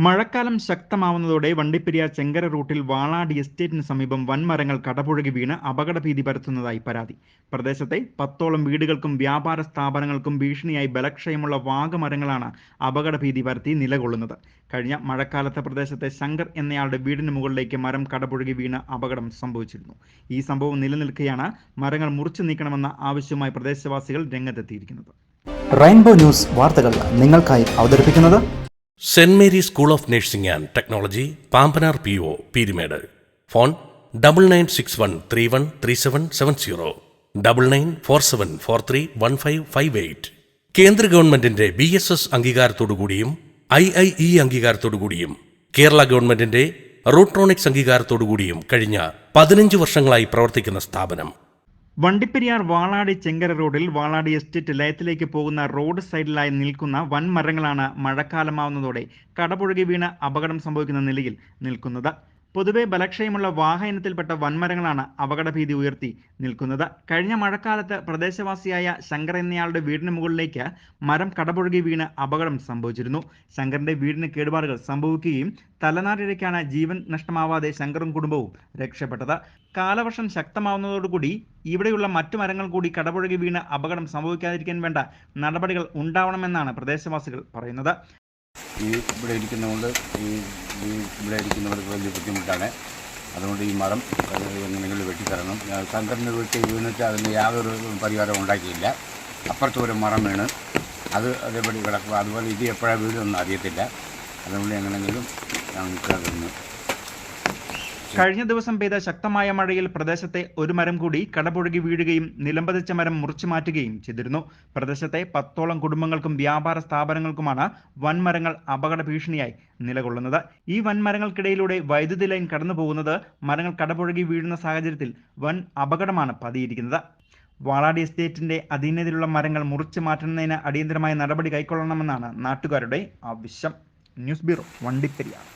മഴക്കാലം ശക്തമാവുന്നതോടെ വണ്ടിപ്പെരിയാർ ചെങ്കര റൂട്ടിൽ വാളാടി എസ്റ്റേറ്റിന് സമീപം വൻമരങ്ങൾ കടപുഴകി വീണ് അപകടഭീതി പരത്തുന്നതായി പരാതി. പ്രദേശത്തെ 10ഓളം വീടുകൾക്കും വ്യാപാര സ്ഥാപനങ്ങൾക്കും ഭീഷണിയായി ബലക്ഷയമുള്ള വാഗമരങ്ങളാണ് അപകടഭീതി പരത്തി നിലകൊള്ളുന്നത്. കഴിഞ്ഞ മഴക്കാലത്ത് പ്രദേശത്തെ ശങ്കർ എന്നയാളുടെ വീടിന് മുകളിലേക്ക് മരം കടപുഴകി വീണ് അപകടം സംഭവിച്ചിരുന്നു. ഈ സംഭവം നിലനിൽക്കെയാണ് മരങ്ങൾ മുറിച്ചു നീക്കണമെന്ന ആവശ്യവുമായി പ്രദേശവാസികൾ രംഗത്തെത്തിയിരിക്കുന്നത്. റെയിൻബോ ന്യൂസ് വാർത്തകൾ നിങ്ങൾക്കായി അവതരിപ്പിക്കുന്നത് saint Mary school of nursing and technology, Pambanar PO, Peermade. Phone 9961313770, 9947431558. കേന്ദ്ര ഗവൺമെന്റിന്റെ BSS അംഗീകാരത്തോടുകൂടിയും IIE അംഗീകാരത്തോടുകൂടിയും കേരള ഗവൺമെന്റിന്റെ റൂട്രോണിക്സ് അംഗീകാരത്തോടുകൂടിയും കഴിഞ്ഞ 15 വർഷങ്ങളായി പ്രവർത്തിക്കുന്ന സ്ഥാപനം. വണ്ടിപ്പെരിയാർ വാളാടി ചെങ്കര റോഡിൽ വാളാടി എസ്റ്റേറ്റ് ലയത്തിലേക്ക് പോകുന്ന റോഡ് സൈഡിലായി നിൽക്കുന്ന വൻമരങ്ങളാണ് മഴക്കാലമാവുന്നതോടെ കടപുഴകി വീണ് അപകടം സംഭവിക്കുന്ന നിലയിൽ നിൽക്കുന്നത്. പൊതുവെ ബലക്ഷയമുള്ള വാഹനത്തിൽപ്പെട്ട വൻമരങ്ങളാണ് അപകടഭീതി ഉയർത്തി നിൽക്കുന്നത്. കഴിഞ്ഞ മഴക്കാലത്ത് പ്രദേശവാസിയായ ശങ്കർ എന്നയാളുടെ വീടിന് മുകളിലേക്ക് മരം കടപുഴകി വീണ് അപകടം സംഭവിച്ചിരുന്നു. ശങ്കറിന്റെ വീടിന് കേടുപാടുകൾ സംഭവിക്കുകയും തലനാരിഴയ്ക്കാണ് ജീവൻ നഷ്ടമാവാതെ ശങ്കറും കുടുംബവും രക്ഷപ്പെട്ടത്. കാലവർഷം ശക്തമാവുന്നതോടുകൂടി ഇവിടെയുള്ള മറ്റു മരങ്ങൾ കൂടി കടപുഴകി വീണ് അപകടം സംഭവിക്കാതിരിക്കാൻ വേണ്ട നടപടികൾ ഉണ്ടാവണമെന്നാണ് പ്രദേശവാസികൾ പറയുന്നത്. ഇവിടെ ഇരിക്കുന്നതുകൊണ്ട് ഇവിടെ ഇരിക്കുന്നവർക്ക് വലിയ ബുദ്ധിമുട്ടാണ്. അതുകൊണ്ട് ഈ മരം എങ്ങനെയെങ്കിലും വെട്ടിത്തരണം. ശങ്കറിൻ്റെ വീട്ടിൽ വീണിട്ട് അതിന് യാതൊരു പരിഹാരം ഉണ്ടാക്കിയില്ല. അപ്പുറത്തൊരു മരം വീണ് അതേപടി കിടക്കുക. അതുപോലെ ഇത് എപ്പോഴാണ് വീടൊന്നും അറിയത്തില്ല. അതുകൊണ്ട് എങ്ങനെയെങ്കിലും ഞങ്ങൾക്ക് അതൊന്ന്. കഴിഞ്ഞ ദിവസം പെയ്ത ശക്തമായ മഴയിൽ പ്രദേശത്തെ ഒരു മരം കൂടി കടപുഴകി വീഴുകയും നിലംപതിച്ച മരം മുറിച്ചു മാറ്റുകയും ചെയ്തിരുന്നു. പ്രദേശത്തെ 10ഓളം കുടുംബങ്ങൾക്കും വ്യാപാര സ്ഥാപനങ്ങൾക്കുമാണ് വൻമരങ്ങൾ അപകട ഭീഷണിയായി നിലകൊള്ളുന്നത്. ഈ വൻമരങ്ങൾക്കിടയിലൂടെ വൈദ്യുതി ലൈൻ കടന്നു പോകുന്നത് മരങ്ങൾ കടപുഴകി വീഴുന്ന സാഹചര്യത്തിൽ വൻ അപകടമാണ് പതിയിരിക്കുന്നത്. വാളാടി എസ്റ്റേറ്റിന്റെ അധീനതയിലുള്ള മരങ്ങൾ മുറിച്ചു മാറ്റുന്നതിന് അടിയന്തരമായ നടപടി കൈക്കൊള്ളണമെന്നാണ് നാട്ടുകാരുടെ ആവശ്യം. News bureau, Vandiperiyar.